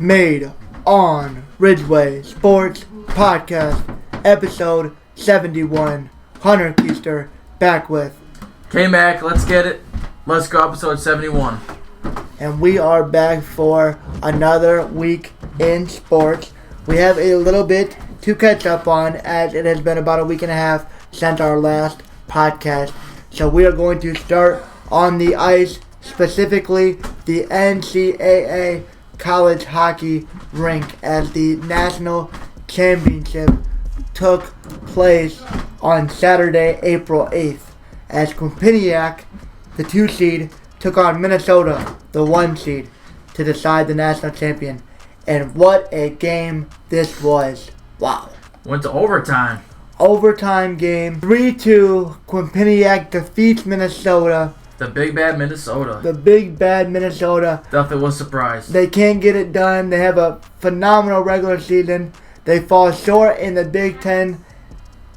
made on Ridgeway Sports Podcast, episode 71. Hunter Keister back with K-Mac, let's get it. Let's go, episode 71. And we are back for another week in sports. We have a little bit to catch up on, as it has been about a week and a half since our last podcast. So we are going to start on the ice, specifically the NCAAH college hockey rink, as the national championship took place on Saturday, April 8th, as Quinnipiac, the 2 seed, took on Minnesota, the 1 seed, to decide the national champion. And what a game this was. Wow. Went to overtime. Overtime game. 3-2. Quinnipiac defeats Minnesota. The big bad Minnesota. The big bad Minnesota. Definitely was surprised. They can't get it done. They have a phenomenal regular season. They fall short in the Big Ten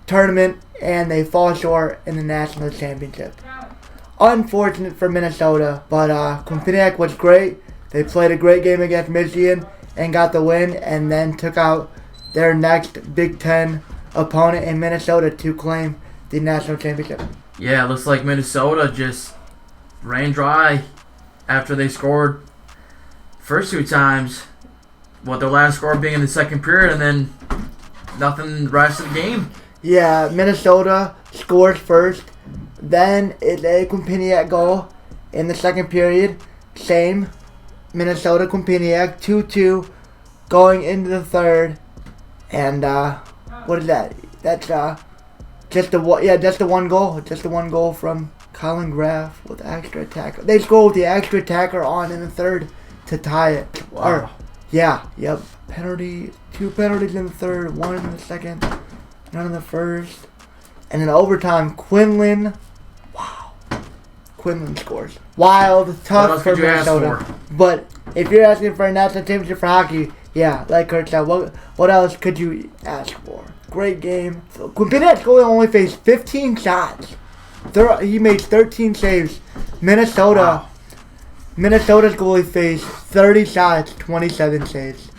tournament, and they fall short in the national championship. Unfortunate for Minnesota, but Quinnipiac was great. They played a great game against Michigan and got the win, and then took out their next Big Ten opponent in Minnesota to claim the national championship. Yeah, it looks like Minnesota just ran dry after they scored first 2 times. Their last score being in the second period, and then nothing the rest of the game. Yeah, Minnesota scores first. Then it's a Quinnipiac goal in the second period. Same. Minnesota Quinnipiac 2-2 going into the third. And what is that? That's just the one. Yeah, just the one goal. Just the one goal from Colin Graff with the extra attacker. They score with the extra attacker on in the third to tie it. Wow. Yep. Penalty. 2 penalties in the third, 1 in the second, none in the first. And in overtime, Quinlan. Wow. Quinlan scores. Wild, tough for Minnesota. But if you're asking for a national championship for hockey, yeah, like Kurt said, what else could you ask for? Great game. So, Quinnipiac goalie only faced 15 shots. He made 13 saves. Minnesota's goalie faced 30 shots, 27 saves.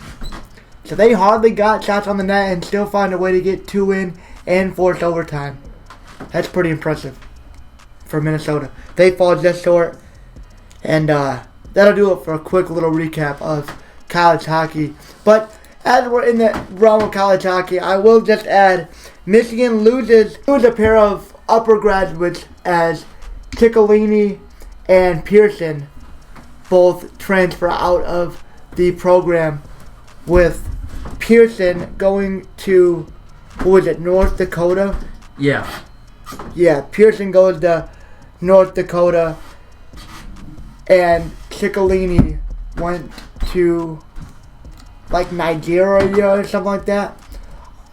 So they hardly got shots on the net and still find a way to get 2 in and force overtime. That's pretty impressive for Minnesota. They fall just short. And that'll do it for a quick little recap of college hockey. But as we're in the realm of college hockey, I will just add, Michigan loses a pair of upper graduates, as Ciccolini and Pearson both transfer out of the program, with Pearson going to, North Dakota? Yeah. Yeah, Pearson goes to North Dakota, and Ciccolini went to Nigeria or something like that.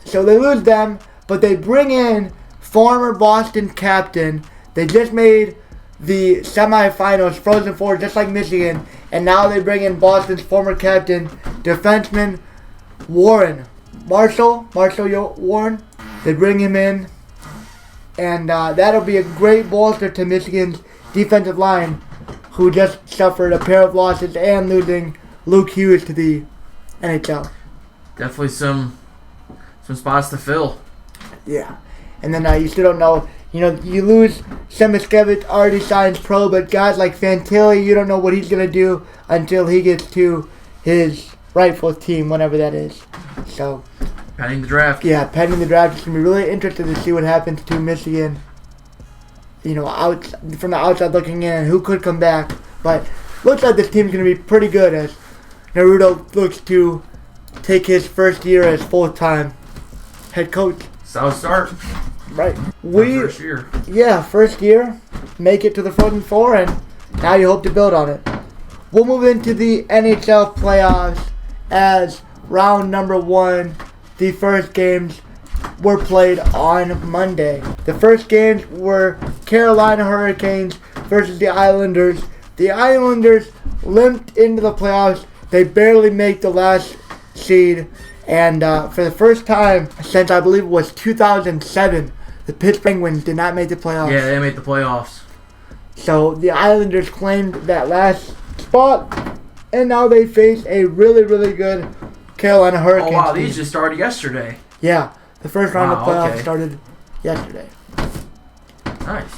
So they lose them, but they bring in former Boston captain. They just made the semifinals, Frozen Four, just like Michigan, and now they bring in Boston's former captain, defenseman Warren. Marshall Warren. They bring him in, and that'll be a great bolster to Michigan's defensive line, who just suffered a pair of losses and losing Luke Hughes to the NHL. Definitely some spots to fill. Yeah. And then you still don't know. You lose Semiskevich, already signs pro, but guys like Fantilli, you don't know what he's going to do until he gets to his rightful team, whenever that is. So, Pending the draft. Yeah, pending the draft. It's going to be really interesting to see what happens to Michigan. From the outside looking in, who could come back. But looks like this team's going to be pretty good, as Naruto looks to take his first year as full-time head coach. Solid start. Right. First year. Yeah, first year. Make it to the Frozen Four, and now you hope to build on it. We'll move into the NHL playoffs, as round number 1, the first games were played on Monday. The first games were Carolina Hurricanes versus the Islanders. The Islanders limped into the playoffs. They barely make the last seed. And for the first time since, I believe it was 2007, the Pittsburgh Penguins did not make the playoffs. Yeah, they made the playoffs. So the Islanders claimed that last spot, and now they face a really, really good Carolina Hurricanes. Oh, wow, team. these just started yesterday. Yeah, the first round of playoffs okay. started yesterday. Nice.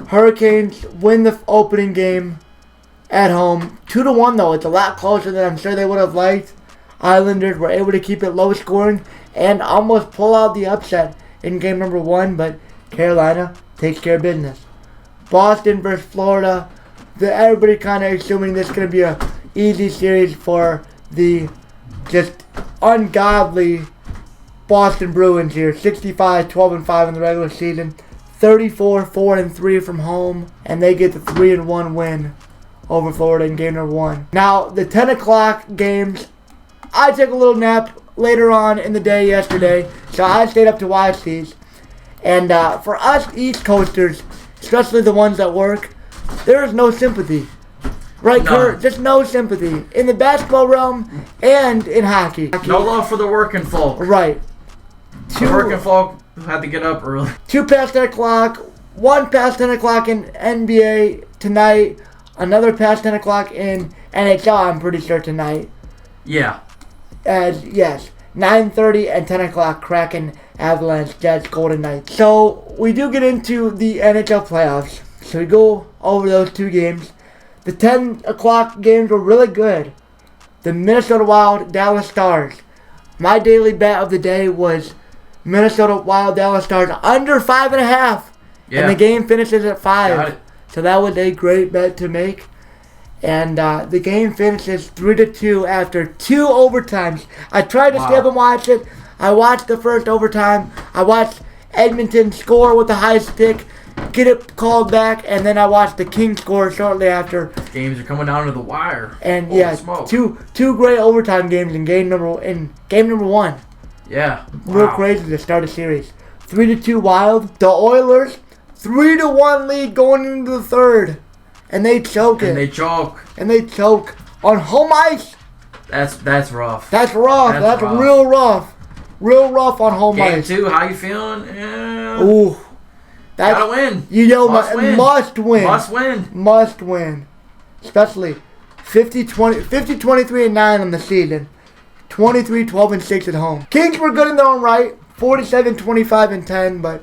Hurricanes win the opening game at home. 2-1 though. It's a lot closer than I'm sure they would have liked. Islanders were able to keep it low scoring and almost pull out the upset in game number 1, but Carolina takes care of business. Boston versus Florida. Everybody kind of assuming this is going to be a easy series for the just ungodly Boston Bruins here. 65-12-5 in the regular season. 34-4-3 from home, and they get the 3-1 win over Florida in game number 1. Now, the 10 o'clock games, I took a little nap later on in the day yesterday, so I stayed up to watch these. And for us East Coasters, especially the ones that work, there is no sympathy. Right, Kurt? Just no sympathy. In the basketball realm and in hockey. No love for the working folk. Right. The working folk had to get up early. 2 past 10 o'clock, 1 past 10 o'clock in NBA tonight, another past 10 o'clock in NHL, I'm pretty sure, tonight. Yeah. Yes, 9:30 and 10 o'clock, Kraken, Avalanche, Jets, Golden Knights. So, we do get into the NHL playoffs. So, we go over those 2 games. The 10 o'clock games were really good. The Minnesota Wild, Dallas Stars. My daily bet of the day was Minnesota Wild, Dallas Stars under 5.5. Yeah. And the game finishes at 5. Got it. So that was a great bet to make. And the game finishes 3-2 after 2 overtimes. I tried to skip and watch it. I watched the first overtime. I watched Edmonton score with the high stick, get it called back, and then I watched the Kings score shortly after. Games are coming down to the wire. And Smoke. two great overtime games in game number 1. Yeah. Real crazy to start a series. 3-2 Wild. The Oilers 3-1 lead going into the third, and they choke it. And they choke. And they choke on home ice. That's rough. That's rough. That's rough. real rough. Real rough on home Game ice. 2, how you feeling? Yeah. Ooh. Gotta win. You know, Must win. Must win. Must win. Must win. Especially 50-23-9 on the season. 23-12-6 at home. Kings were good in their own right. 47-25-10, but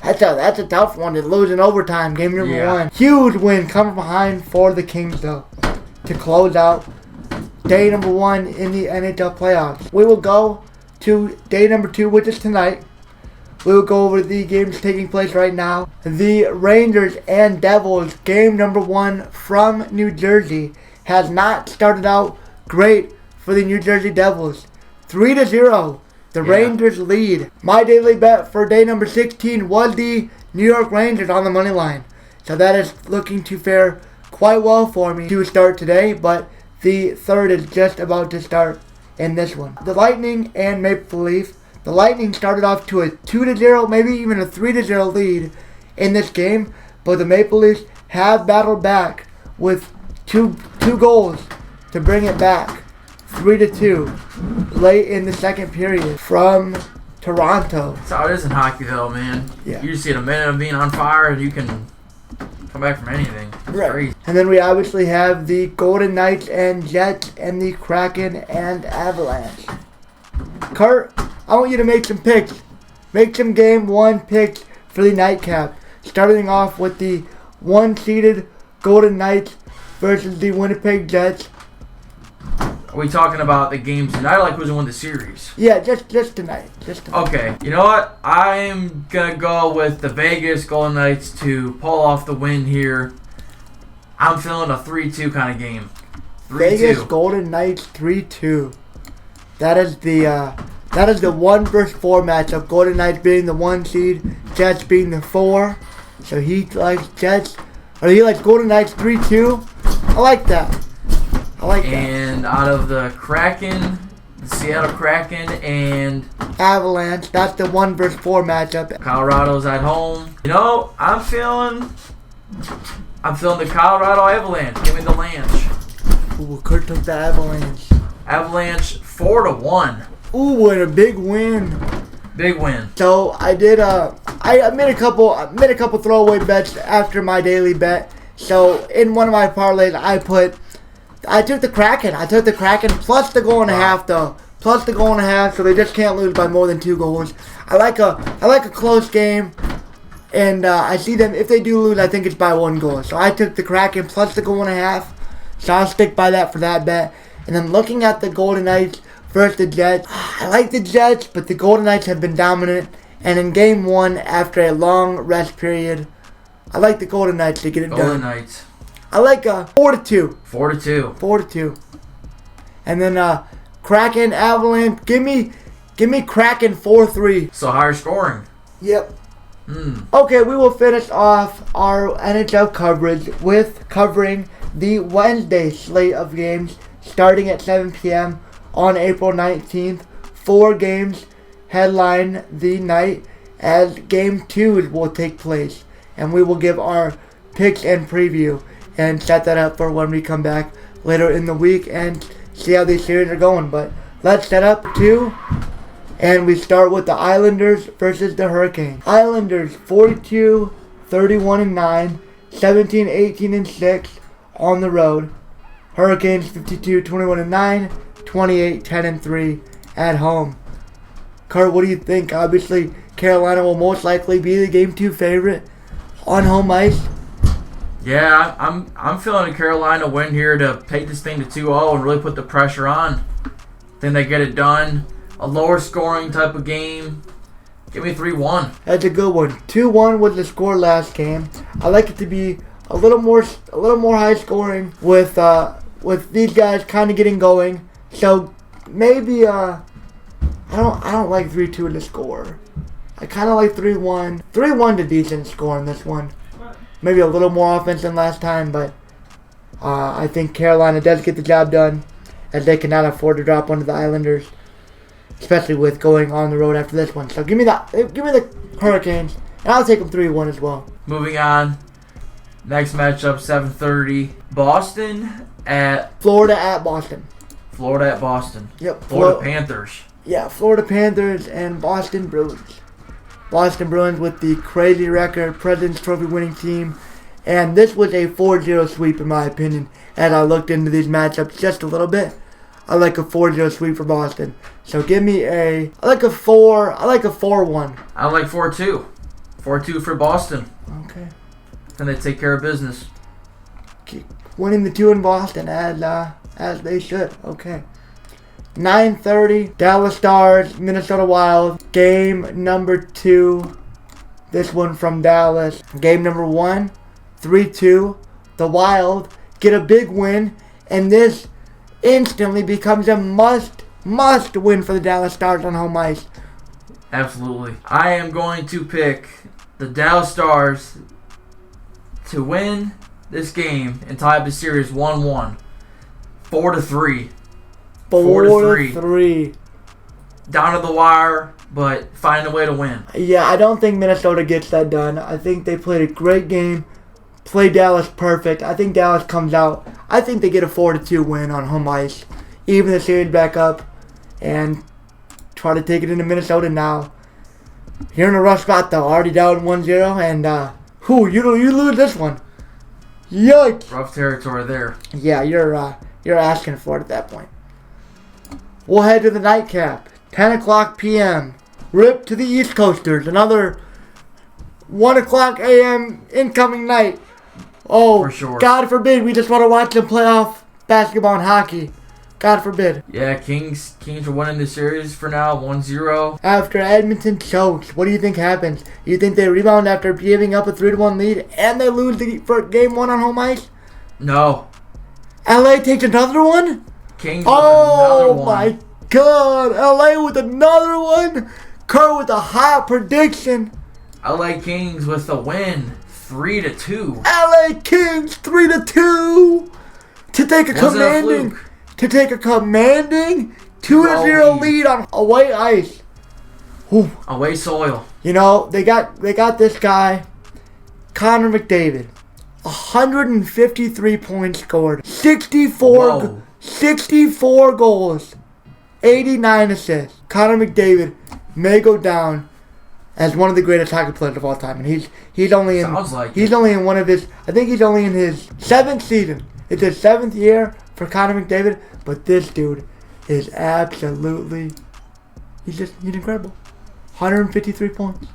that's a tough one to lose in overtime. Game number 1. Huge win coming behind for the Kings, though, to close out day number 1 in the NHL playoffs. We will go to day number 2, which is tonight. We will go over the games taking place right now. The Rangers and Devils, game number 1 from New Jersey, has not started out great for the New Jersey Devils. 3-0. The Rangers lead. My daily bet for day number 16 was the New York Rangers on the money line. So that is looking to fare quite well for me to start today, but the third is just about to start in this one. The Lightning and Maple Leafs. The Lightning started off to a 2-0, maybe even a 3-0 lead in this game, but the Maple Leafs have battled back with two goals to bring it back. 3-2 late in the second period from Toronto. That's how it is in hockey, though, man. Yeah. You just get a minute of being on fire, and you can come back from anything. It's crazy. And then we obviously have the Golden Knights and Jets and the Kraken and Avalanche. Kurt, I want you to make some picks. Make some game 1 picks for the nightcap. Starting off with the 1-seeded Golden Knights versus the Winnipeg Jets. Are we talking about the games tonight, or like who's won the series? Yeah, just tonight. Okay, you know what? I'm going to go with the Vegas Golden Knights to pull off the win here. I'm feeling a 3-2 kind of game. 3-2. Vegas Golden Knights 3-2. That is the 1 versus 4 matchup. Golden Knights being the 1 seed, Jets being the 4. So he likes Jets, or he likes Golden Knights 3-2. I like that. And out of the Kraken, the Seattle Kraken and Avalanche, that's the 1 versus 4 matchup. Colorado's at home. You know, I'm feeling the Colorado Avalanche. Give me the Lanch. Ooh, Kurt took the Avalanche. Avalanche 4-1. Ooh, and a big win. Big win. So I did. I made a couple throwaway bets after my daily bet. So in one of my parlays, I put I took the Kraken. Plus the goal and a half, though. Plus the goal and a half, so they just can't lose by more than 2 goals. I like a close game, and I see them, if they do lose, I think it's by 1 goal. So I took the Kraken plus the goal and a half, so I'll stick by that for that bet. And then looking at the Golden Knights versus the Jets, I like the Jets, but the Golden Knights have been dominant. And in Game 1, after a long rest period, I like the Golden Knights to get it done. Golden Knights. I like 4-2. 4-2. 4-2. And then Kraken, Avalanche. Give me Kraken 4-3. So higher scoring. Yep. Okay, we will finish off our NHL coverage with covering the Wednesday slate of games starting at 7 p.m. on April 19th. 4 games headline the night as Game 2 will take place. And we will give our picks and preview and set that up for when we come back later in the week and see how these series are going. But let's set up 2. And we start with the Islanders versus the Hurricanes. Islanders 42, 31-9, 17, 18-6 on the road. Hurricanes 52, 21-9, 28, 10-3 at home. Kurt, what do you think? Obviously, Carolina will most likely be the Game 2 favorite on home ice. Yeah, I'm feeling a Carolina win here to take this thing to 2-0 and really put the pressure on. Think they get it done. A lower scoring type of game. Give me 3-1. That's a good one. 2-1 was the score last game. I like it to be a little more high scoring with these guys kind of getting going. So maybe I don't like 3-2 in the score. I kind of like 3-1. 3-1 to decent score in this one. Maybe a little more offense than last time, but I think Carolina does get the job done as they cannot afford to drop one to the Islanders, especially with going on the road after this one. So give me the Hurricanes, and I'll take them 3-1 as well. Moving on. Next matchup, 7:30. Boston at Florida at Boston. Florida at Boston. Yep. Florida Panthers. Yeah, Florida Panthers and Boston Bruins. Boston Bruins with the crazy record, President's Trophy winning team. And this was a 4-0 sweep in my opinion. As I looked into these matchups just a little bit, I like a 4-0 sweep for Boston. So give me I like a 4-1. I like 4-2. 4-2 for Boston. Okay. And they take care of business. Keep winning the 2 in Boston as they should. Okay. 9:30, Dallas Stars, Minnesota Wild. Game number 2. This one from Dallas. Game number 1, 3-2. The Wild get a big win, and this instantly becomes a must win for the Dallas Stars on home ice. Absolutely. I am going to pick the Dallas Stars to win this game and tie up the series 1-1. 4-3. 4-3. Down to the wire, but find a way to win. Yeah, I don't think Minnesota gets that done. I think they played a great game. Played Dallas perfect. I think Dallas comes out. I think they get a 4-2 win on home ice. Even the series back up and try to take it into Minnesota now. You're in a rough spot though. Already down 1-0 and you lose this one. Yikes. Rough territory there. Yeah, you're asking for it at that point. We'll head to the nightcap. 10 o'clock p.m. Rip to the East Coasters. Another 1 o'clock a.m. incoming night. Oh, for sure. God forbid we just want to watch them playoff basketball and hockey. God forbid. Yeah, Kings are winning the series for now, 1-0. After Edmonton chokes, what do you think happens? You think they rebound after giving up a 3-1 lead and they lose for game 1 on home ice? No. LA takes another one? Kings with another one. Oh my God. LA with another one? Kurt with a hot prediction. LA Kings with a win, 3-2. LA Kings 3-2 to take a commanding 2-0 lead on away ice. Whew. Away soil. You know, they got this guy, Connor McDavid. 153 points scored. 64 goals. 89 assists. Connor McDavid may go down as one of the greatest hockey players of all time, and he's only in one of his. I think he's only in his 7th season. It's his 7th year for Connor McDavid, but this dude is absolutely, he's incredible. 153 points.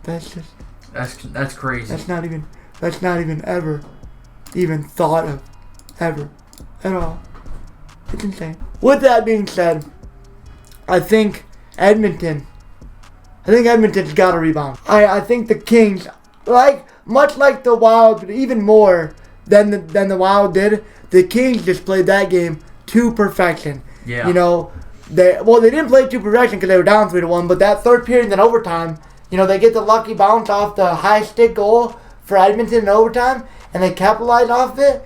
That's crazy. That's not even ever thought of ever at all. It's insane. With that being said, I think Edmonton's got to rebound. I think the Kings, much like the Wild, but even more than the Wild did, the Kings just played that game to perfection. Yeah. You know, they didn't play to perfection because they were down 3-1, but that third period and then overtime, you know, they get the lucky bounce off the high stick goal for Edmonton in overtime, and they capitalize off it.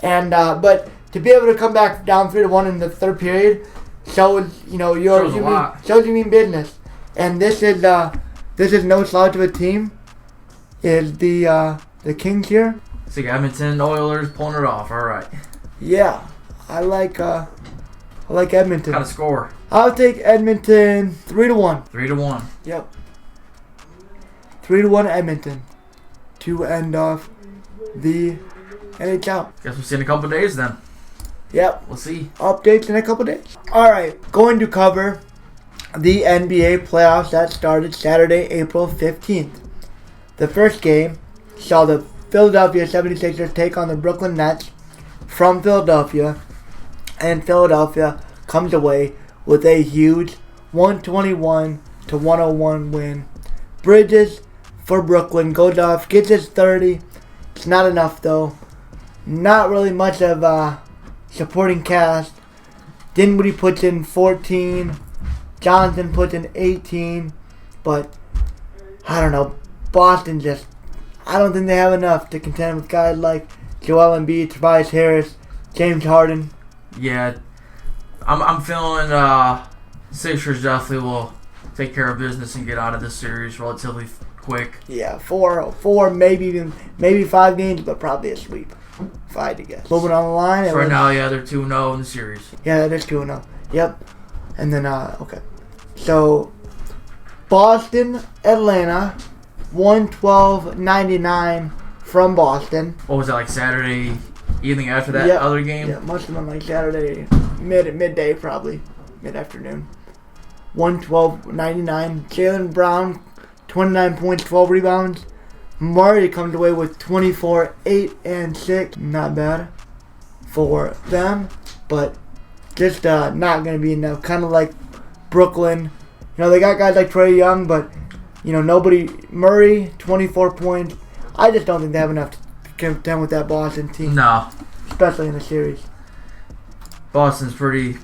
And but to be able to come back down 3-1 in the third period shows, you know, shows you mean business. And this is no slouch of a team. Is the Kings here? So Edmonton Oilers pulling it off. All right. Yeah, I like Edmonton. Got a score. I'll take Edmonton 3-1. 3-1. Yep. 3-1 Edmonton to end off the NHL. Guess we'll see in a couple days then. Yep. We'll see. Updates in a couple days. All right, going to cover the NBA playoffs that started Saturday, April 15th. The first game saw the Philadelphia 76ers take on the Brooklyn Nets from Philadelphia, and Philadelphia comes away with a huge 121-101 win. Bridges for Brooklyn goes off, gets his 30. It's not enough though. Not really much of a supporting cast. Dinwiddie puts in 14. Johnson puts in 18. But I don't know. Boston I don't think they have enough to contend with guys like Joel Embiid, Tobias Harris, James Harden. Yeah, I'm feeling Sixers definitely will take care of business and get out of this series relatively quick. Yeah, four, maybe 5 games, but probably a sweep. If I had to guess. Moving on the line. So right now, yeah, they're 2-0 in the series. Yeah, that is 2-0. Yep. And then, okay. So, Boston, Atlanta, 112-99 from Boston. What was that, like Saturday evening after that other game? Yeah, must have been like Saturday, midday probably, mid-afternoon. 112-99. Jaylen Brown, 29 points, 12 rebounds. Murray comes away with 24, 8, and 6. Not bad for them, but just not going to be enough. Kind of like Brooklyn. You know, they got guys like Trae Young, but, you know, nobody. Murray, 24 points. I just don't think they have enough to contend with that Boston team. No. Especially in the series. Boston's pretty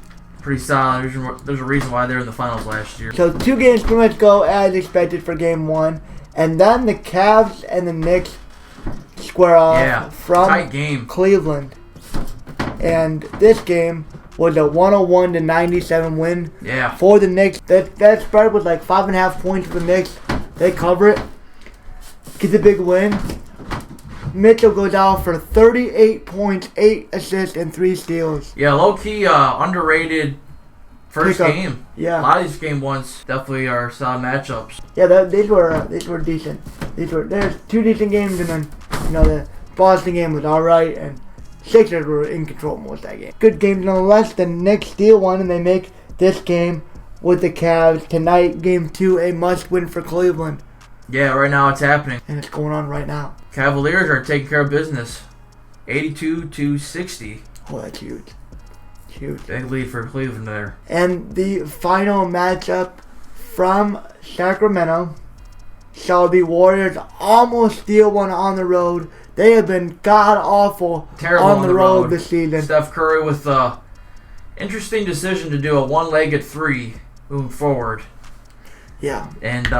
solid. There's a reason why they're in the finals last year. So 2 games pretty much go as expected for game 1. And then the Cavs and the Knicks square off from tight game. Cleveland. And this game was a 101-97 win for the Knicks. That spread was like 5.5 points for the Knicks. They cover it. Gets a big win. Mitchell goes out for 38 points, 8 assists, and 3 steals. Yeah, low-key underrated first game. Yeah. A lot of these game ones definitely are solid matchups. Yeah, these were decent. There's 2 decent games, and then, you know, the Boston game was alright, and Sixers were in control most of that game. Good game nonetheless. The Knicks steal one, and they make this game with the Cavs tonight. Game 2, a must-win for Cleveland. Yeah, right now it's happening. And it's going on right now. Cavaliers are taking care of business. 82-60. Oh, that's huge. Huge. Big lead for Cleveland there. And the final matchup from Sacramento saw the Warriors almost steal one on the road. They have been god-awful on the road this season. Steph Curry with an interesting decision to do a one-legged 3 moving forward. Yeah. And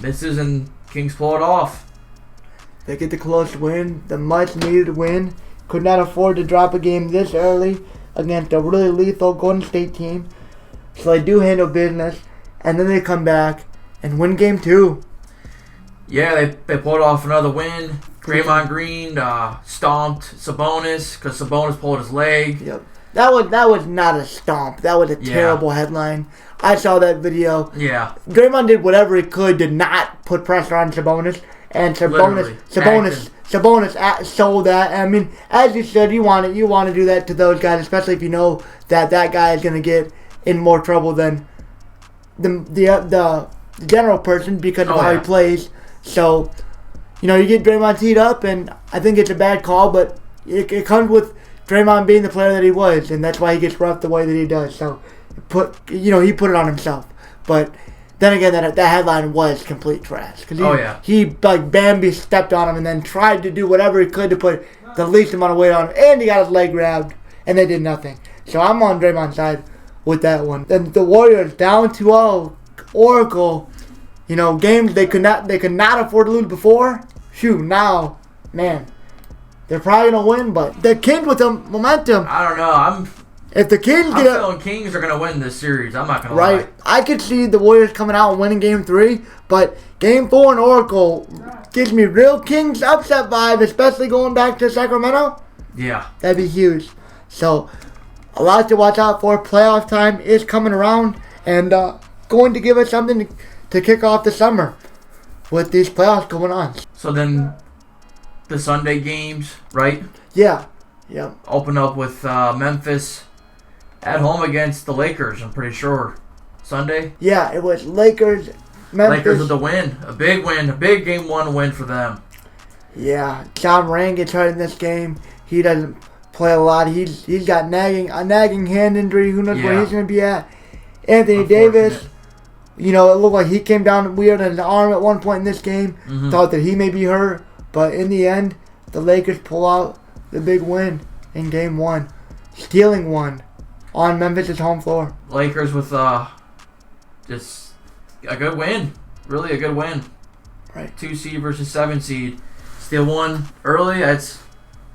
misses and Kings pull it off. They get the close win, the much-needed win. Could not afford to drop a game this early against a really lethal Golden State team. So they do handle business. And then they come back and win game 2. Yeah, they pulled off another win. Draymond Green stomped Sabonis because Sabonis pulled his leg. Yep. That was not a stomp. That was a terrible headline. I saw that video. Yeah. Draymond did whatever he could to not put pressure on Sabonis. And Sabonis Sabonis sold that. I mean, as you said, you want to do that to those guys, especially if you know that guy is going to get in more trouble than the general person because of how he plays. So, you get Draymond teed up, and I think it's a bad call, but it comes with Draymond being the player that he was, and that's why he gets roughed the way that he does. So, he put it on himself. But then again, that headline was complete trash. Because he like Bambi stepped on him and then tried to do whatever he could to put the least amount of weight on him, and he got his leg grabbed, and they did nothing. So I'm on Draymond's side with that one. Then the Warriors down 2-0, Oracle, games they could not afford to lose before. Now, man, they're probably gonna win, but the Kings with the momentum. I don't know. If the Kings I'm feeling Kings are gonna win this series. I'm not gonna lie. Right, I could see the Warriors coming out and winning Game 3, but Game 4 in Oracle gives me real Kings upset vibe, especially going back to Sacramento. Yeah, that'd be huge. So, a lot to watch out for. Playoff time is coming around, and going to give us something to kick off the summer with these playoffs going on. So then, the Sunday games, right? Yeah. Open up with Memphis at home against the Lakers, I'm pretty sure. Sunday? Yeah, it was Lakers, Memphis. Lakers with the win. A big win. A big Game 1 win for them. Yeah. John Moran gets hurt in this game. He doesn't play a lot. He's got a nagging hand injury. Who knows where he's going to be at. Anthony Davis, it looked like he came down weird on his arm at one point in this game. Mm-hmm. Thought that he may be hurt. But in the end, the Lakers pull out the big win in Game 1. Stealing one on Memphis' home floor. Lakers with just a good win. Really a good win. Right. 2 seed versus 7 seed. Steal one early. That's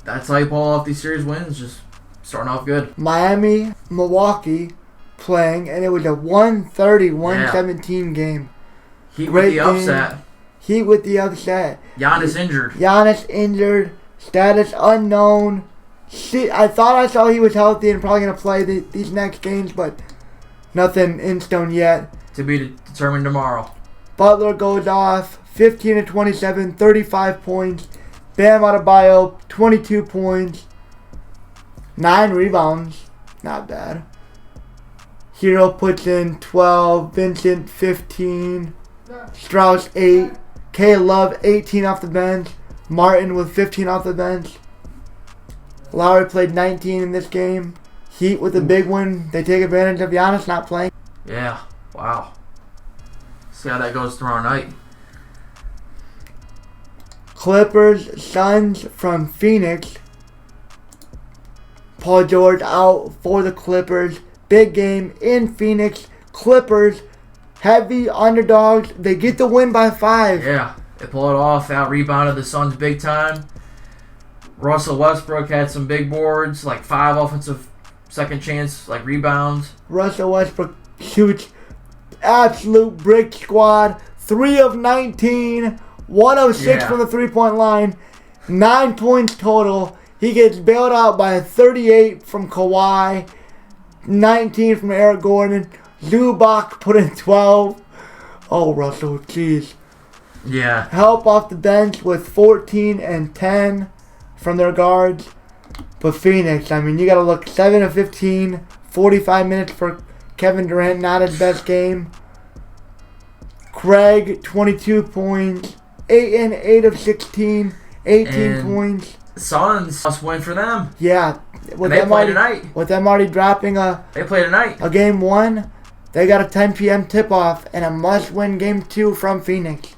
how you pull off these series wins. Just starting off good. Miami, Milwaukee playing, and it was a 130-117 game. Heat with the upset. Heat with the upset. Giannis injured. Status unknown. I thought I saw he was healthy and probably going to play these next games, but nothing in stone yet. To be determined tomorrow. Butler goes off, 15-27, 35 points. Bam Adebayo, 22 points. 9 rebounds. Not bad. Hero puts in 12. Vincent, 15. Strauss, 8. K. Love, 18 off the bench. Martin with 15 off the bench. Lowry played 19 in this game. Heat with a big win. They take advantage of Giannis not playing. Yeah. Wow. See how that goes tomorrow night. Clippers, Suns from Phoenix. Paul George out for the Clippers. Big game in Phoenix. Clippers, heavy underdogs. They get the win by 5. Yeah. They pull it off, out-rebounded the Suns big time. Russell Westbrook had some big boards, like 5 offensive second chance, rebounds. Russell Westbrook shoots absolute brick squad. 3 of 19, 106 from the three-point line, 9 points total. He gets bailed out by 38 from Kawhi, 19 from Eric Gordon. Zubac put in 12. Oh, Russell, jeez. Yeah. Help off the bench with 14 and 10 from their guards. But Phoenix, you got to look 7 of 15, 45 minutes for Kevin Durant, not his best game. Craig, 22 points, 8 and 8 of 16, 18 points. Suns must win for them. Yeah. They play tonight. With them already dropping they play tonight. A Game 1, they got a 10 p.m. tip-off and a must-win Game 2 from Phoenix.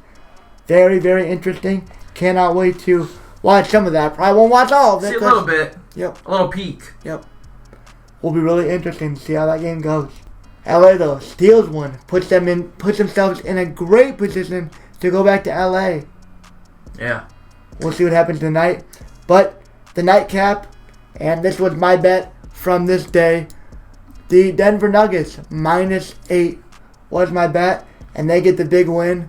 Very, very interesting. Cannot wait to watch some of that. Probably won't watch all of it. See a little bit. Yep. A little peek. Yep. Will be really interesting to see how that game goes. LA though steals one, puts themselves in a great position to go back to LA. Yeah. We'll see what happens tonight. But the nightcap, and this was my bet from this day, the Denver Nuggets -8 was my bet, and they get the big win.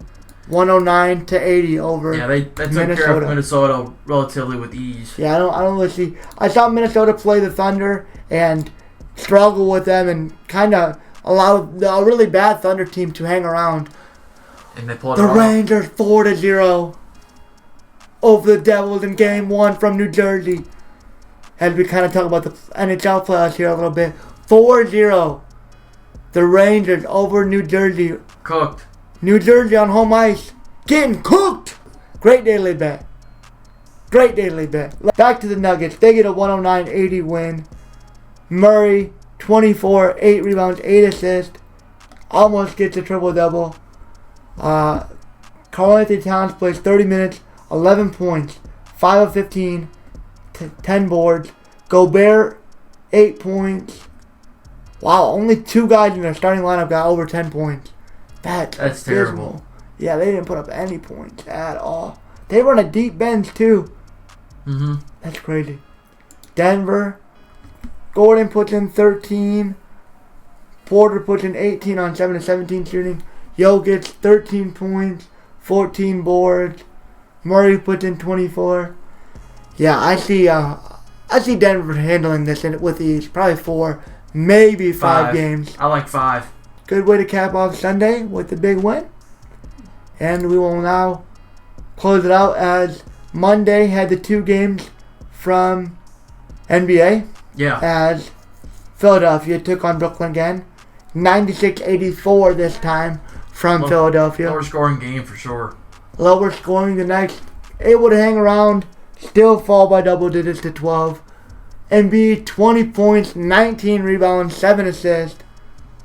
109-80 over they took care of Minnesota relatively with ease. Yeah, I don't really see. I saw Minnesota play the Thunder and struggle with them and kind of allow a really bad Thunder team to hang around. And they pulled the Rangers 4-0. over the Devils in Game 1 from New Jersey. As we kind of talk about the NHL playoffs here a little bit. 4-0. The Rangers over New Jersey. Cooked. New Jersey on home ice. Getting cooked. Great daily bet. Great daily bet. Back to the Nuggets. They get a 109-80 win. Murray, 24, 8 rebounds, 8 assists. Almost gets a triple-double. Karl-Anthony Towns plays 30 minutes, 11 points, 5 of 15, 10 boards. Gobert, 8 points. Wow, only 2 guys in their starting lineup got over 10 points. That's terrible. Yeah, they didn't put up any points at all. They run a deep bench, too. Mm-hmm. That's crazy. Denver, Gordon puts in 13. Porter puts in 18 on 7 of 17 shooting. Jokic, 13 points, 14 boards. Murray puts in 24. Yeah, I see Denver handling this with ease. Probably 4, maybe 5 games. I like 5. Good way to cap off Sunday with the big win. And we will now close it out as Monday had the 2 games from NBA. Yeah. As Philadelphia took on Brooklyn again. 96-84 this time from Philadelphia. Lower scoring game for sure. Lower scoring. The Knights able to hang around. Still fall by double digits to 12. Embiid, 20 points, 19 rebounds, 7 assists.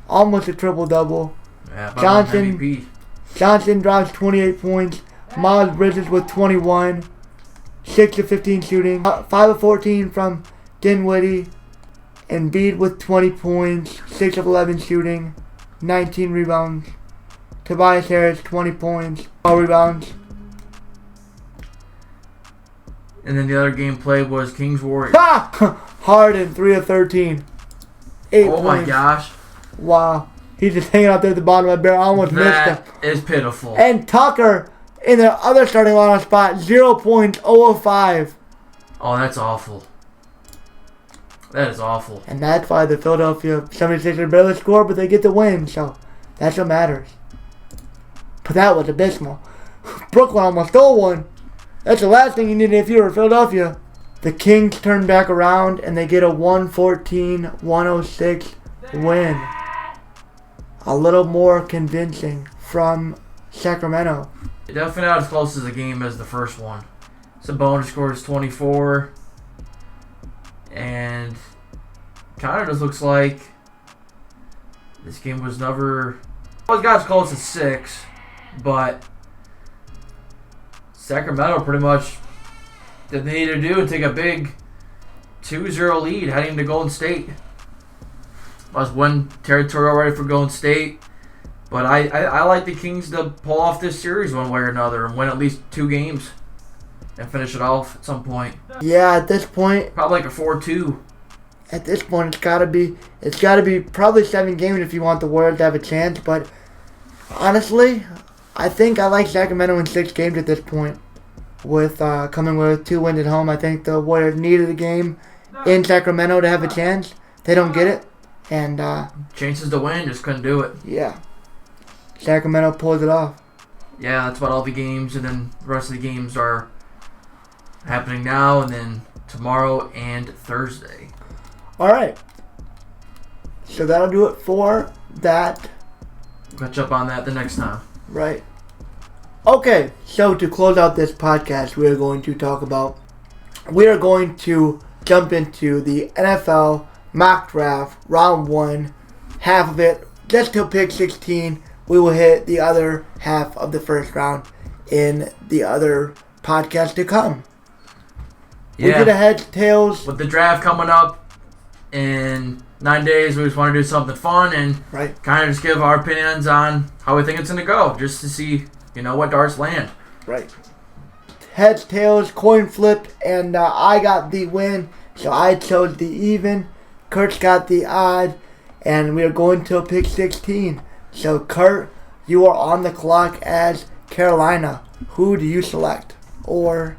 Almost a triple-double. Yeah, Johnson drops 28 points. Miles Bridges with 21. 6 of 15 shooting. 5 of 14 from Dinwiddie. Embiid with 20 points. 6 of 11 shooting. 19 rebounds. Tobias Harris, 20 points. 12 rebounds. And then the other game played was Kings Warriors. Harden, 3 of 13. 8 points. My gosh. Wow. He's just hanging out there at the bottom of the barrel. I almost missed him. That is pitiful. And Tucker, in their other starting lineup spot, 0 points, 0 of 5. Oh, that's awful. That is awful. And that's why the Philadelphia 76ers barely score, but they get the win, so that's what matters. But that was abysmal. Brooklyn almost stole one. That's the last thing you need if you were Philadelphia. The Kings turn back around, and they get a 114-106 win. A little more convincing from Sacramento. Definitely not as close as a game as the first one. Sabonis scores 24. And kind of just looks like this game was never... Well, it got as close as 6. But Sacramento pretty much did they need to do and take a big 2-0 lead heading into Golden State. Was win territory already for Golden State. But I like the Kings to pull off this series one way or another and win at least 2 games and finish it off at some point. Yeah, at this point, probably like a 4-2. At this point, it's gotta be probably 7 games if you want the Warriors to have a chance. But honestly, I think I like Sacramento in 6 games at this point. With coming with 2 wins at home, I think the Warriors needed a game in Sacramento to have a chance. They don't get it, and chances to win, just couldn't do it. Yeah, Sacramento pulls it off. Yeah, that's about all the games, and then the rest of the games are happening now, and then tomorrow and Thursday. All right. So that'll do it for that. We'll catch up on that the next time. Right. Okay, so to close out this podcast, we are going to jump into the NFL mock draft, round 1, half of it, just till pick 16. We will hit the other half of the first round in the other podcast to come. Yeah. We did a heads, tails. With the draft coming up in 9 days, we just want to do something fun and kind of just give our opinions on how we think it's going to go, just to see, what darts land. Right. Heads, tails, coin flip, and I got the win, so I chose the even. Kurt's got the odd, and we are going till pick 16. So, Kurt, you are on the clock as Carolina. Who do you select? Or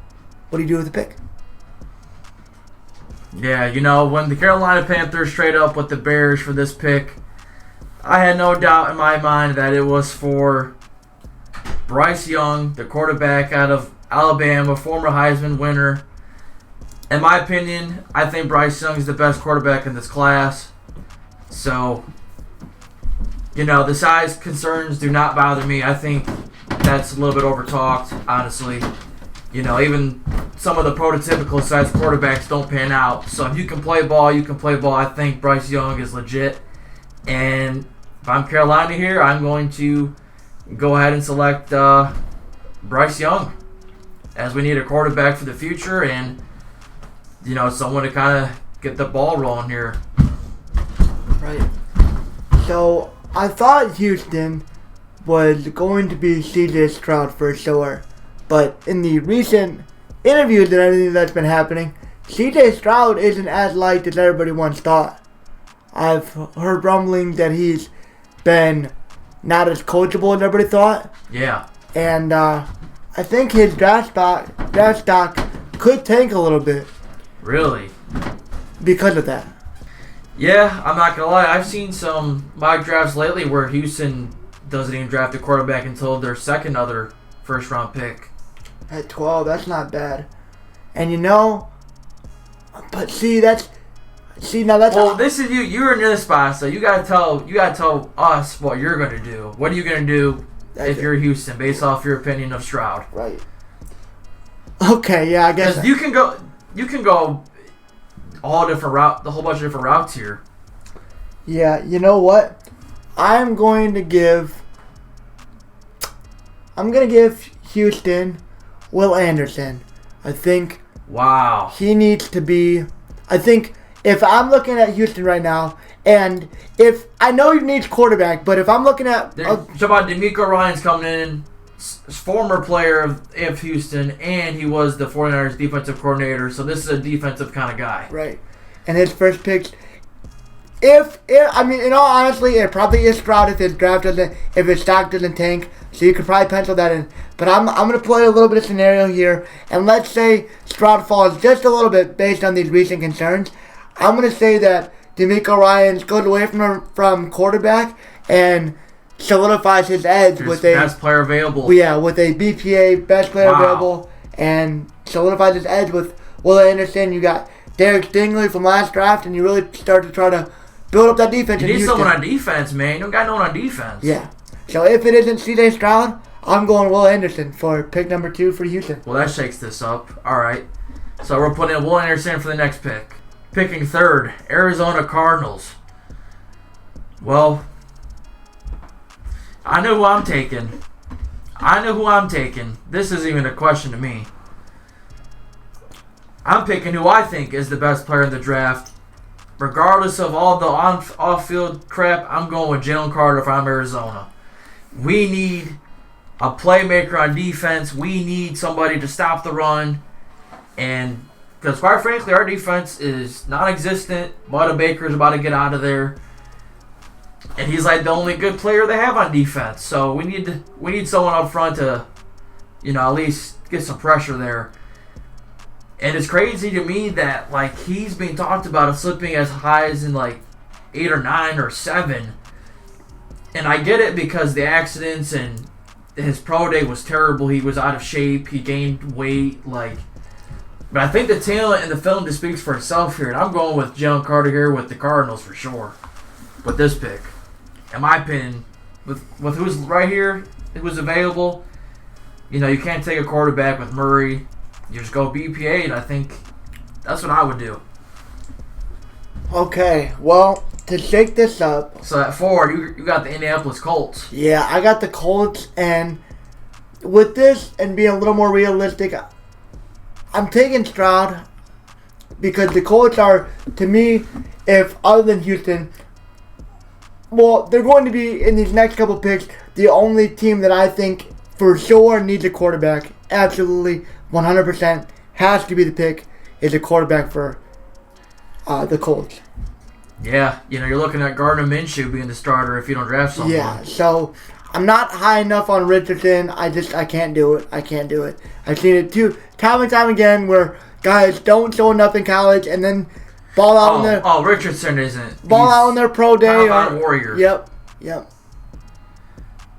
what do you do with the pick? Yeah, when the Carolina Panthers trade up with the Bears for this pick, I had no doubt in my mind that it was for Bryce Young, the quarterback out of Alabama, former Heisman winner. In my opinion, I think Bryce Young is the best quarterback in this class. So, the size concerns do not bother me. I think that's a little bit overtalked, honestly. Even some of the prototypical size quarterbacks don't pan out. So if you can play ball, you can play ball. I think Bryce Young is legit. And if I'm Carolina here, I'm going to go ahead and select Bryce Young, as we need a quarterback for the future and, someone to kind of get the ball rolling here. Right. So I thought Houston was going to be C.J. Stroud for sure. But in the recent interviews and everything that's been happening, C.J. Stroud isn't as liked as everybody once thought. I've heard rumblings that he's been not as coachable as everybody thought. Yeah. And I think his draft stock could tank a little bit. Really? Because of that. Yeah, I'm not going to lie. I've seen some mock drafts lately where Houston doesn't even draft a quarterback until their second other first-round pick. At 12, that's not bad. And but this is you. You're in this spot, so you gotta tell us what you're gonna do. What are you gonna do if you're Houston, based off your opinion of Stroud? Right. Okay, yeah, I guess. You can go all different the whole bunch of different routes here. Yeah, you know what? I'm going to give Houston Will Anderson. I think. Wow. He needs to be. I think if I'm looking at Houston right now, and if I know he needs quarterback, but if I'm looking at so about DeMeco Ryans coming in, former player of Houston, and he was the 49ers defensive coordinator, so this is a defensive kind of guy. Right. And his first pick, in all honesty, it probably is Stroud if his stock doesn't tank, so you could probably pencil that in. But I'm going to play a little bit of scenario here, and let's say Stroud falls just a little bit based on these recent concerns. I'm going to say that DeMeco Ryans goes away from quarterback and solidifies his edge with a best player available. Yeah, with a BPA, best player available, and solidifies his edge with Will Anderson. You got Derek Stingley from last draft, and you really start to try to build up that defense. You need someone on defense, man. You don't got no one on defense. Yeah. So if it isn't C.J. Stroud, I'm going Will Anderson for pick number 2 for Houston. Well, that shakes this up. All right. So we're putting in Will Anderson for the next pick. Picking third, Arizona Cardinals. Well, I know who I'm taking. This isn't even a question to me. I'm picking who I think is the best player in the draft. Regardless of all the off-field crap, I'm going with Jalen Carter from Arizona. We need a playmaker on defense. We need somebody to stop the run. And because quite frankly, our defense is non-existent. Butta Baker's about to get out of there. And he's like the only good player they have on defense. So we need someone up front to, at least get some pressure there. And it's crazy to me that he's being talked about of slipping as high as in 8 or 9 or 7. And I get it because the accidents and his pro day was terrible. He was out of shape. He gained weight. But I think the talent in the film just speaks for itself here. And I'm going with Jalen Carter here with the Cardinals for sure. With this pick. In my opinion, with who's right here, who's available, you can't take a quarterback with Murray. You just go BPA, and I think that's what I would do. Okay, well, to shake this up. So at 4, you got the Indianapolis Colts. Yeah, I got the Colts, and with this and being a little more realistic, I'm taking Stroud because the Colts are, to me, if other than Houston, well, they're going to be, in these next couple picks, the only team that I think for sure needs a quarterback. Absolutely, 100% has to be the pick is a quarterback for the Colts. Yeah, you're looking at Gardner Minshew being the starter if you don't draft someone. Yeah, so I'm not high enough on Richardson. I can't do it. I've seen it too, time and time again, where guys don't show enough in college and then ball out in their... Oh, Richardson isn't. Ball out on their pro day. How about Warrior? Yep.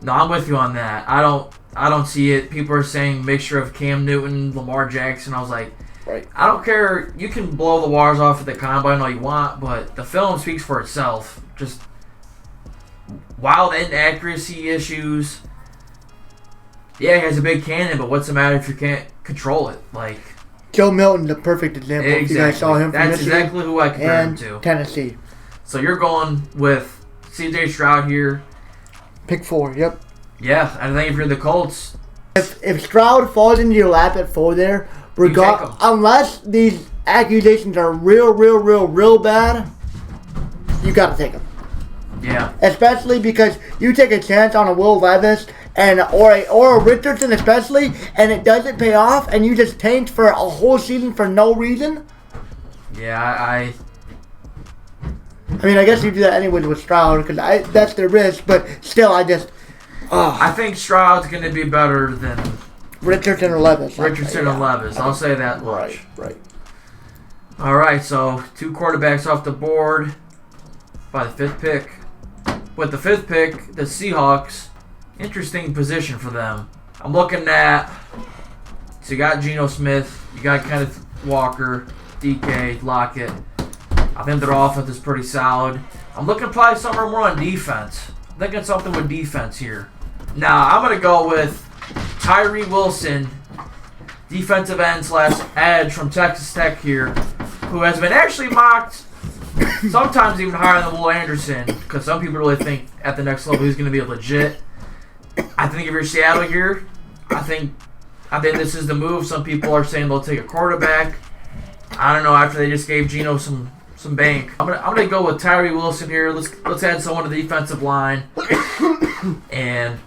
No, I'm with you on that. I don't see it. People are saying mixture of Cam Newton, Lamar Jackson. I was like, Right. I don't care. You can blow the wires off at the combine all you want, but the film speaks for itself. Just wild inaccuracy issues. Yeah, he has a big cannon, but what's the matter if you can't control it? Like Joe Milton's a perfect example. exactly. If you guys saw him from That's Michigan exactly who I compare him and to. Tennessee. So you're going with C.J. Stroud here. Pick 4, yep. Yeah, I think if you're the Colts, If Stroud falls into your lap at 4 there, take him. unless these accusations are real bad, you got to take him. yeah, Especially because you take a chance on a Will Levis and or a Richardson especially, and it doesn't pay off, and you just tanked for a whole season for no reason. yeah, I I mean, I guess you do that anyways with Stroud because that's the risk, but still, I think Stroud's going to be better than Richardson or Levis. Richardson and Levis. I'll say that much. Right. All right, so 2 quarterbacks off the board by the 5th pick. With the 5th pick, the Seahawks, interesting position for them. I'm looking at, so you got Geno Smith, you got Kenneth Walker, DK, Lockett. I think their offense is pretty solid. I'm looking probably somewhere more on defense. I'm thinking something with defense here. Now, I'm going to go with Tyree Wilson, defensive end / edge from Texas Tech here, who has been actually mocked sometimes even higher than Will Anderson, because some people really think at the next level he's going to be legit. I think if you're Seattle here, I think this is the move. Some people are saying they'll take a quarterback. I don't know, after they just gave Geno some bank. I'm gonna go with Tyree Wilson here. Let's add someone to the defensive line, and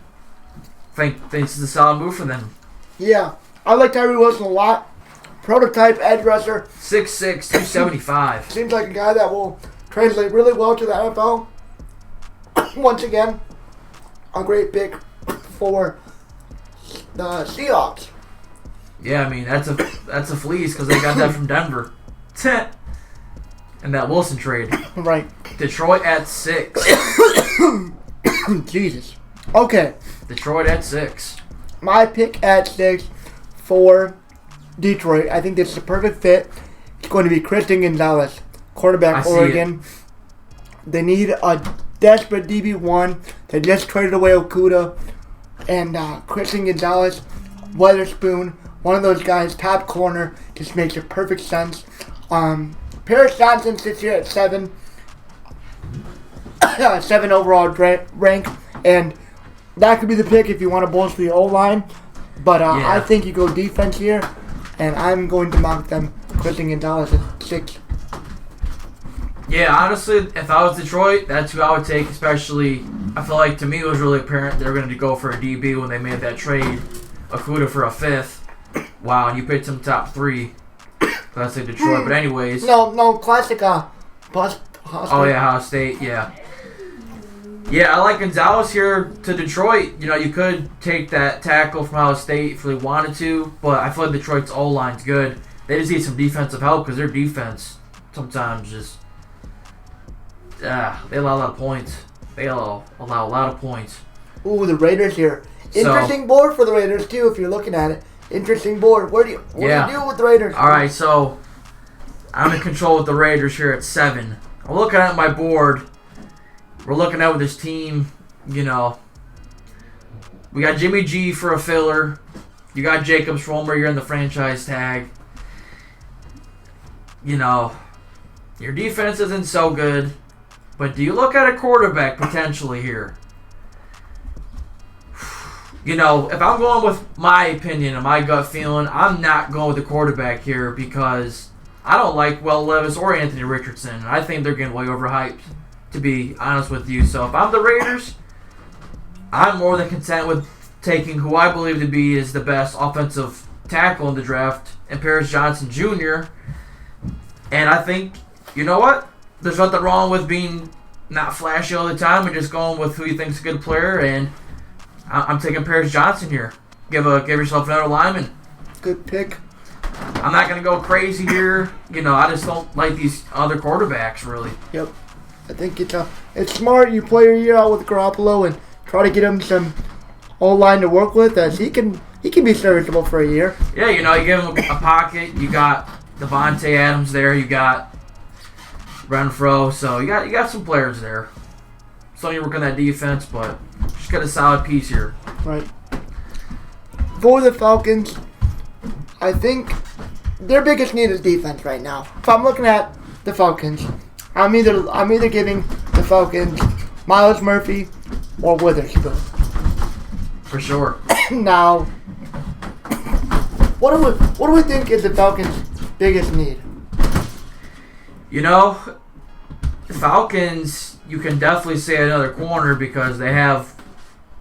think this is a solid move for them. Yeah, I like Tyree Wilson a lot. Prototype edge rusher. 6'6", 275. Seems like a guy that will translate really well to the NFL. Once again, a great pick for the Seahawks. Yeah, I mean that's a fleece because they got that from Denver. And that Wilson trade. Right. Detroit at 6. Jesus. Okay. Detroit at 6. My pick at 6 for Detroit. I think this is a perfect fit. It's going to be Christian Gonzalez, quarterback Oregon. They need a desperate DB1. They just traded away Okuda. And Christian Gonzalez, Weatherspoon, one of those guys, top corner, just makes a perfect sense. Paris Johnson sits here at 7. 7 overall rank. And that could be the pick if you want to bolster the O-line. But I think you go defense here. And I'm going to mock them. Christian Gonzalez at 6. Yeah, honestly, if I was Detroit, that's who I would take. Especially, I feel like to me it was really apparent they were going to go for a DB when they made that trade. Okuda for a 5th. Wow, and you picked some top 3. So I'd say Detroit, but anyways. No, classic bust. Oh yeah, Ohio State, yeah. Yeah, I like Gonzalez here to Detroit. You know, you could take that tackle from Ohio State if they wanted to, but I feel like Detroit's O-line's good. They just need some defensive help because their defense sometimes just they allow a lot of points. They allow a lot of points. Ooh, the Raiders here. Interesting board for the Raiders too, if you're looking at it. Interesting board. What do you do with the Raiders? All right, so I'm in control with the Raiders here at 7. I'm looking at my board. We're looking at with this team, you know. We got Jimmy G for a filler. You got Jacobs for 1 more year in the franchise tag. You know, your defense isn't so good. But do you look at a quarterback potentially here? You know, if I'm going with my opinion and my gut feeling, I'm not going with the quarterback here because I don't like Will Levis or Anthony Richardson. I think they're getting way overhyped, to be honest with you. So if I'm the Raiders, I'm more than content with taking who I believe to be is the best offensive tackle in the draft, and Paris Johnson Jr. And I think, you know what? There's nothing wrong with being not flashy all the time and just going with who you think's a good player, and I'm taking Paris Johnson here. Give yourself another lineman. Good pick. I'm not going to go crazy here. You know, I just don't like these other quarterbacks, really. Yep. I think it's smart. You play your year out with Garoppolo and try to get him some O-line to work with, as he can be serviceable for a year. Yeah, you give him a pocket. You got Devontae Adams there. You got Renfro. So you got some players there. Still need to work on that defense, but just got a solid piece here. Right. For the Falcons, I think their biggest need is defense right now. If I'm looking at the Falcons, I'm either giving the Falcons Myles Murphy or Witherspoon. For sure. Now, what do we think is the Falcons' biggest need? The Falcons, you can definitely say another corner because they have,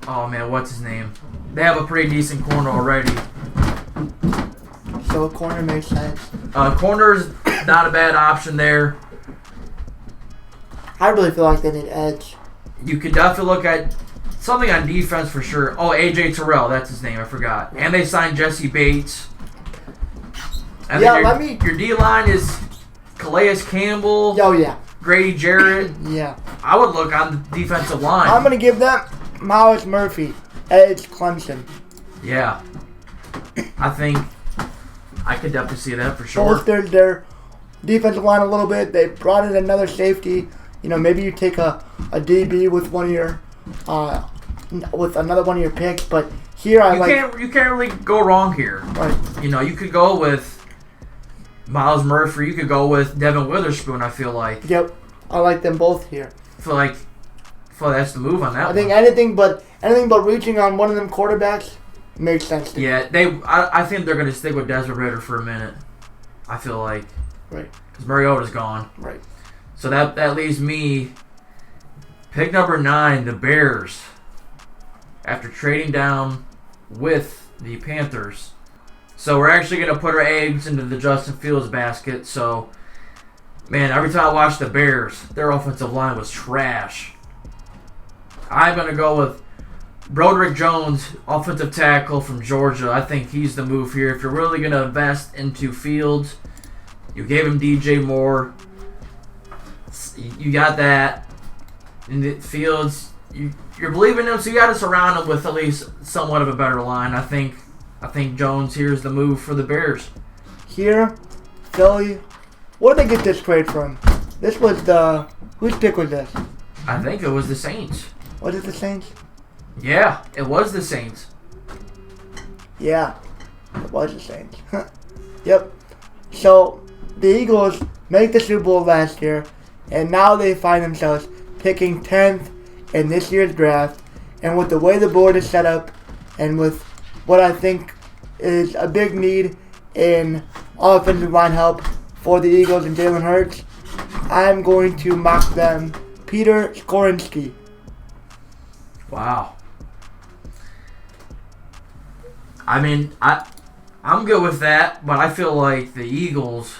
what's his name? They have a pretty decent corner already. So a corner makes sense. Corner's not a bad option there. I really feel like they need edge. You could definitely look at something on defense for sure. Oh, A.J. Terrell, that's his name. I forgot. And they signed Jesse Bates. And then your D-line is Calais Campbell. Oh, yeah. Grady Jarrett. Yeah. I would look on the defensive line. I'm going to give them Myles Murphy, edge Clemson. Yeah. I think I could definitely see that for sure. Bolstered their defensive line a little bit. They brought in another safety. Maybe you take a DB with one of your with another one of your picks, but here you can't really go wrong here. Right. You could go with Myles Murphy. You could go with Devin Witherspoon. I feel like. Yep, I like them both here. I feel like that's the move on that. I think anything but reaching on one of them quarterbacks makes sense to me. Yeah, I think they're going to stick with Desmond Ridder for a minute. I feel like. Right. Because Mariota's gone. Right. So that leaves me. Pick number 9, the Bears. After trading down with the Panthers. So we're actually going to put our eggs into the Justin Fields basket. So, man, every time I watch the Bears, their offensive line was trash. I'm going to go with Broderick Jones, offensive tackle from Georgia. I think he's the move here. If you're really going to invest into Fields, you gave him DJ Moore. You got that. And the Fields, you're believing him, so you got to surround him with at least somewhat of a better line. I think Jones here is the move for the Bears. Here, Philly, what did they get this trade from? This was whose pick was this? I think it was the Saints. Was it the Saints? Yeah, it was the Saints. Yeah, it was the Saints. Yep. So, the Eagles make the Super Bowl last year, and now they find themselves picking 10th in this year's draft. And with the way the board is set up, and with what I think is a big need in offensive line help for the Eagles and Jalen Hurts, I'm going to mock them Peter Skorinski. Wow. I mean, I'm good with that, but I feel like the Eagles.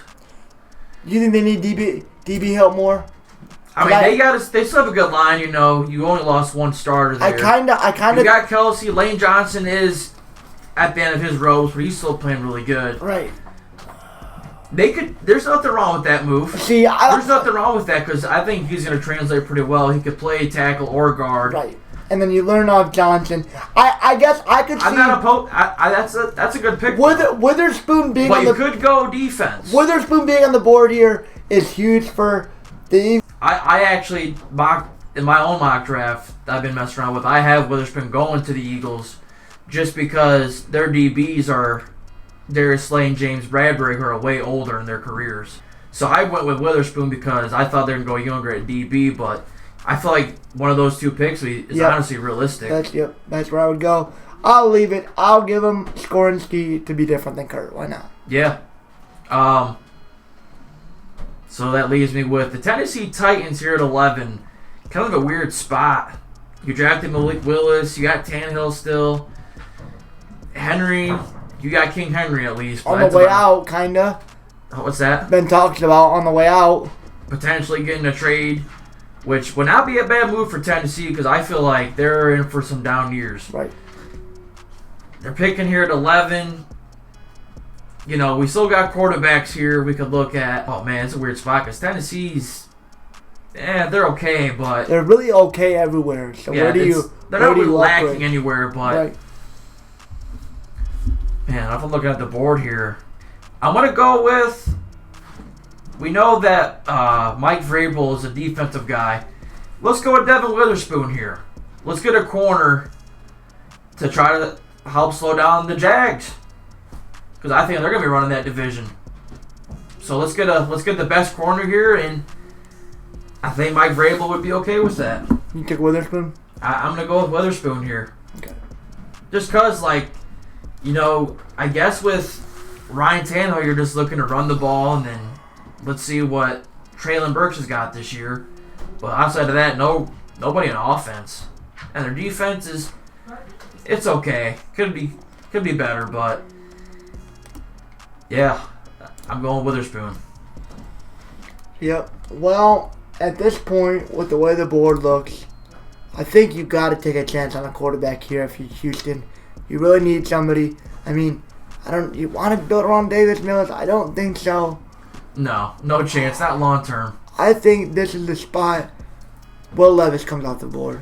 You think they need DB help more? I mean, they still have a good line. You only lost one starter there. I kind of. You got Kelsey. Lane Johnson is at the end of his ropes, but he's still playing really good. Right. There's nothing wrong with that move. See, there's nothing wrong with that because I think he's going to translate pretty well. He could play tackle or guard. Right. And then you learn off Johnson. I guess I could see. I'm not opposed. That's a good pick. Witherspoon being but you could go defense. Witherspoon being on the board here is huge for the Eagles. I actually in my own mock draft I've been messing around with. I have Witherspoon going to the Eagles just because their DBs are Darius Slay and James Bradbury, who are way older in their careers. So I went with Witherspoon because I thought they were going to go younger at DB, but I feel like one of those two picks is honestly realistic. That's where I would go. I'll leave it. I'll give him Skorinski to be different than Kurt. Why not? Yeah. So that leaves me with the Tennessee Titans here at 11. Kind of a weird spot. You drafted Malik Willis. You got Tannehill still. Henry. You got King Henry at least. On the way out, kind of. What's that? Been talked about on the way out. Potentially getting a trade, which would not be a bad move for Tennessee because I feel like they're in for some down years. Right. They're picking here at 11. We still got quarterbacks here we could look at. Oh, man, it's a weird spot because Tennessee's they're okay, but they're really okay everywhere. So yeah, where do you? They're not really upgrade? lacking anywhere, but Right. man, if I'm looking at the board here, I'm gonna go with. We know that Mike Vrabel is a defensive guy. Let's go with Devin Witherspoon here. Let's get a corner to try to help slow down the Jags, because I think they're gonna be running that division. So let's get the best corner here, and I think Mike Vrabel would be okay with that. You took Witherspoon? I'm gonna go with Witherspoon here. Okay. Just cause, like, you know, I guess with Ryan Tannehill, you're just looking to run the ball, and then let's see what Traylon Burks has got this year. But outside of that, nobody on offense, and their defense is, it's okay. Could be better, but yeah, I'm going Witherspoon. Yep. Well, at this point, with the way the board looks, I think you got to take a chance on a quarterback here if you're Houston. You really need somebody. I mean, you want to build around Davis Mills? I don't think so. No chance. Not long term. I think this is the spot Will Levis comes off the board.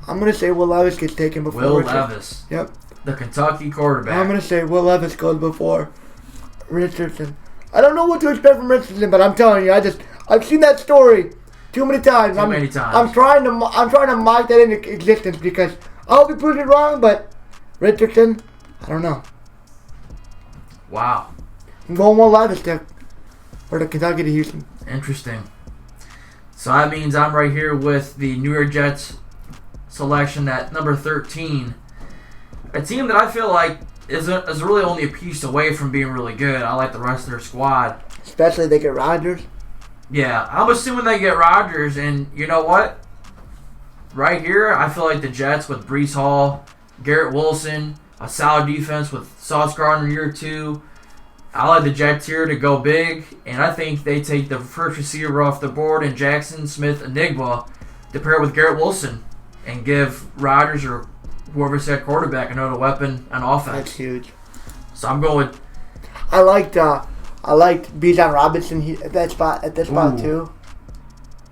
I'm going to say Will Levis gets taken before Will Richardson. Levis. Yep. The Kentucky quarterback. I'm going to say Will Levis goes before Richardson. I don't know what to expect from Richardson, but I'm telling you, I've seen that story too many times. Many times. I'm trying to mark that into existence because I'll be proving it wrong, but Richardson, I don't know. Wow. I'm going Will Levis for the Kentucky to Houston. Interesting. So that means I'm right here with the New York Jets selection at number 13. A team that I feel like is really only a piece away from being really good. I like the rest of their squad. Especially if they get Rodgers. Yeah, I'm assuming they get Rodgers, and you know what? Right here, I feel like the Jets with Breece Hall, Garrett Wilson, a solid defense with Sauce Gardner year 2. I like the Jets here to go big, and I think they take the first receiver off the board in Jackson Smith Enigma to pair with Garrett Wilson and give Rodgers or whoever's that quarterback another weapon on offense. That's huge. So I'm going with. I liked Bijan Robinson at that spot too.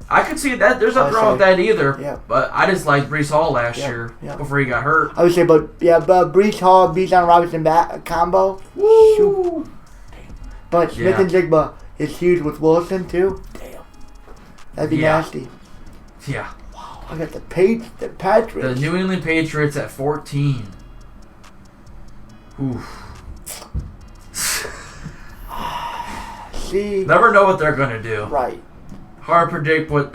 I could see that. There's nothing wrong with that either. Yeah. But I just liked Breece Hall last year before he got hurt. I would say, but Breece Hall, Bijan Robinson combo. Woo. Shoot. But Smith and Jigba is huge with Wilson too. Damn. That'd be nasty. Yeah. Wow. I got the Patriots. The New England Patriots at 14. Oof. See. Never know what they're gonna do. Right. Hard to predict what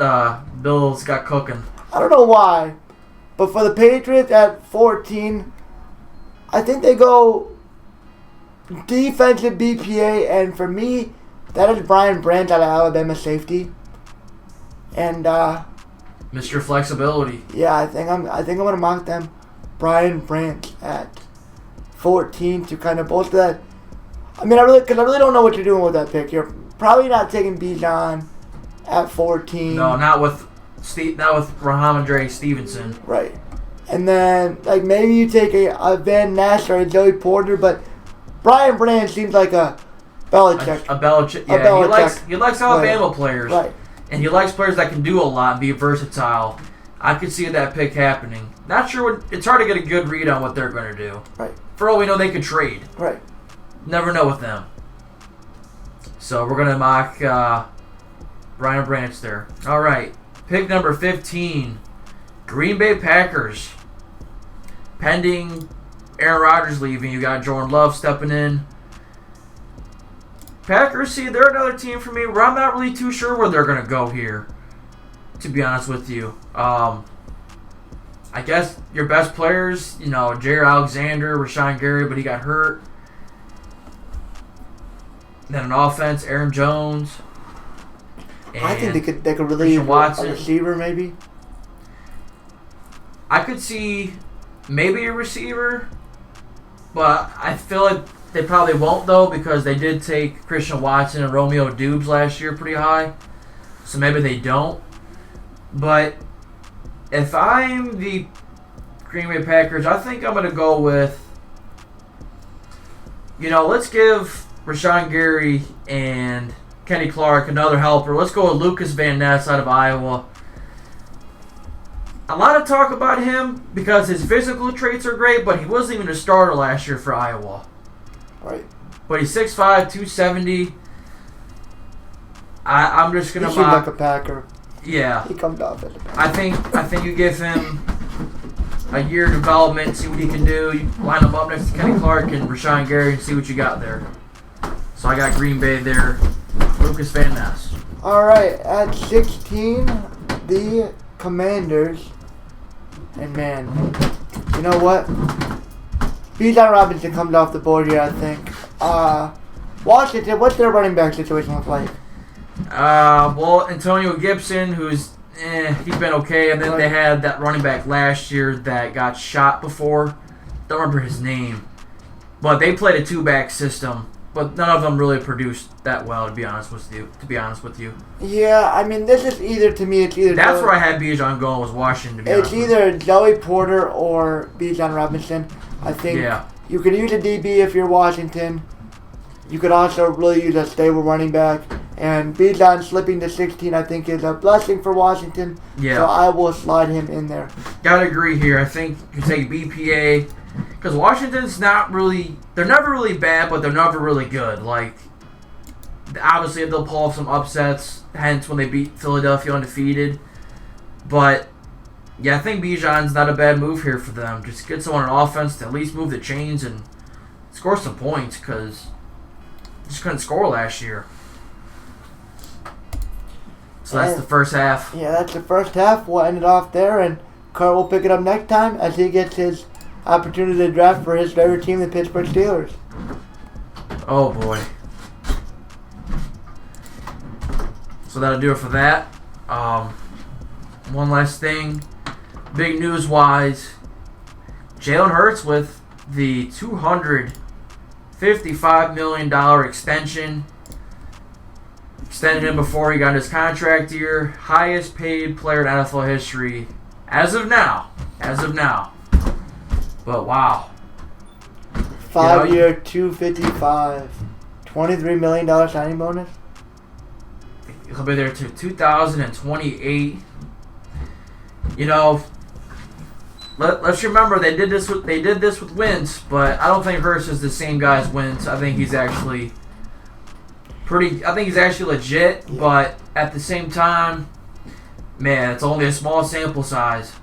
Bill's got cooking. I don't know why, but for the Patriots at 14, I think they go defensive BPA, and for me, that is Brian Branch out of Alabama safety. And Mr. Flexibility. yeah, I think I'm gonna mock them, Brian Branch at 14 to kind of bolster that. I mean, I really don't know what you're doing with that pick. You're probably not taking Bijan at 14. No, not with Rahamondre Stevenson. Right. And then, like, maybe you take a Van Ness or a Joey Porter, but Brian Branch seems like a Belichick. A Belichick. Yeah, Belichick. He likes Alabama players. Right. And he likes players that can do a lot and be versatile. I could see that pick happening. Not sure. It's hard to get a good read on what they're going to do. Right. For all we know, they could trade. Right. Never know with them. So we're going to mock Brian Branch there. All right. Pick number 15. Green Bay Packers. Pending Aaron Rodgers leaving, you got Jordan Love stepping in. Packers, see, they're another team for me where I'm not really too sure where they're going to go here, to be honest with you. I guess your best players, Jair Alexander, Rashawn Gary, but he got hurt. Then an offense, Aaron Jones. I think they could really use a receiver maybe. I could see maybe a receiver, but I feel like they probably won't though because they did take Christian Watson and Romeo Dubes last year pretty high. So maybe they don't. But if I'm the Green Bay Packers, I think I'm going to go with, let's give Rashawn Gary and Kenny Clark, another helper. Let's go with Lucas Van Ness out of Iowa. A lot of talk about him because his physical traits are great, but he wasn't even a starter last year for Iowa. Right. But he's 6'5", 270. I'm just gonna. He seemed like a Packer. Yeah. He comes off as a Packer. I think you give him a year of development, see what he can do. You line him up next to Kenny Clark and Rashawn Gary and see what you got there. So I got Green Bay there. Lucas Van Ness. All right, at 16, the Commanders. And man, you know what? Bijan Robinson comes off the board here, I think. Washington, what's their running back situation look like? Well, Antonio Gibson, who's he's been okay, and then they had that running back last year that got shot before. Don't remember his name, but they played a 2-back system, but none of them really produced that well. To be honest with you. Yeah, I mean, this is either to me. It's either that's where I had Bijan going was Washington. To be it's honest either Joey Porter or Bijan Robinson. I think you could use a DB if you're Washington. You could also really use a stable running back. And Bijan slipping to 16, I think, is a blessing for Washington. Yeah. So I will slide him in there. Gotta agree here. I think you take BPA because Washington's not really. They're never really bad, but they're never really good. Like, obviously, they'll pull off some upsets. Hence, when they beat Philadelphia undefeated. But yeah, I think Bijan's not a bad move here for them. Just get someone on offense to at least move the chains and score some points because just couldn't score last year. So that's the first half. Yeah, that's the first half. We'll end it off there, and Kurt will pick it up next time as he gets his opportunity to draft for his favorite team, the Pittsburgh Steelers. Oh, boy. So that'll do it for that. One last thing. Big news-wise, Jalen Hurts with the $255 million extension. Extended him before he got his contract year. Highest paid player in NFL history as of now. But wow. 5-year, $255. $23 million signing bonus. He'll be there to 2028. You know, let's remember they did this with Wentz, but I don't think Hurts is the same guy as Wentz. I think he's actually legit, but at the same time, man, it's only a small sample size.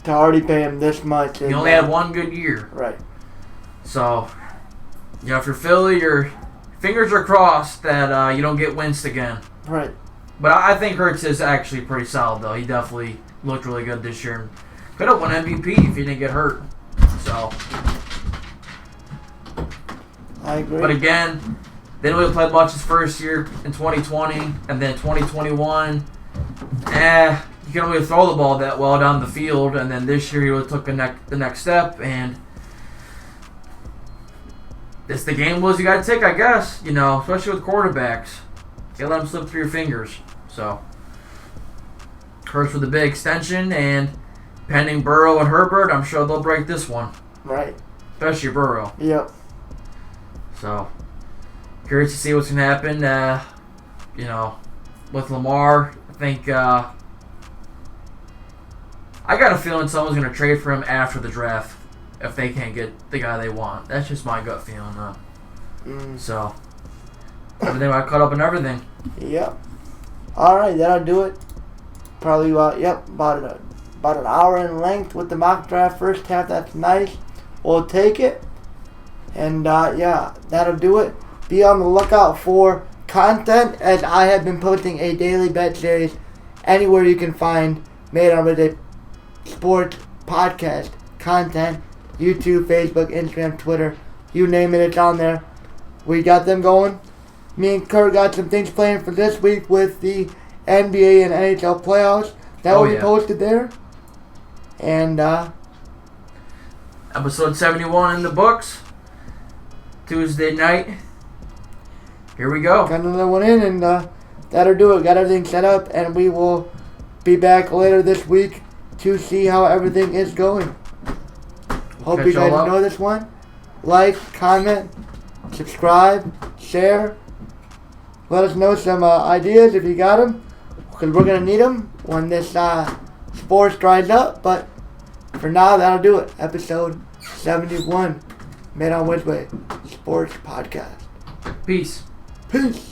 To already pay him this much. He only had one good year. Right. So, you know, if you're Philly, your fingers are crossed that you don't get Wentz again. Right. But I think Hurts is actually pretty solid, though. He definitely looked really good this year. Could have won MVP if he didn't get hurt. So, I agree. But again, they didn't really play much his first year in 2020, and then 2021. You can't really throw the ball that well down the field, and then this year he really took the next step, and it's the game was you got to take, I guess, you know, especially with quarterbacks. You can't let them slip through your fingers. So, Hurts with a big extension, and pending Burrow and Herbert, I'm sure they'll break this one. Right. Especially Burrow. Yep. So, curious to see what's going to happen, you know, with Lamar. I think, I got a feeling someone's going to trade for him after the draft if they can't get the guy they want. That's just my gut feeling, though. So, everything I caught up on everything. Yep. All right, that'll do it. Probably about an hour in length with the mock draft first half. That's nice. We'll take it. And, yeah, that'll do it. Be on the lookout for content as I have been posting a daily bet series anywhere you can find made on Ridgeway Sports Podcast content. YouTube, Facebook, Instagram, Twitter. You name it, it's on there. We got them going. Me and Kurt got some things planned for this week with the NBA and NHL playoffs. That will be posted there. And, episode 71 in the books. Tuesday night. Here we go. Got another one in, and that'll do it. Got everything set up, and we will be back later this week to see how everything is going. Hope you guys enjoy this one. Like, comment, subscribe, share. let us know some ideas if you got them, because we're going to need them when this sports dries up. But for now, that'll do it. Episode 71, made on Ridgeway Sports Podcast. Peace. Peace.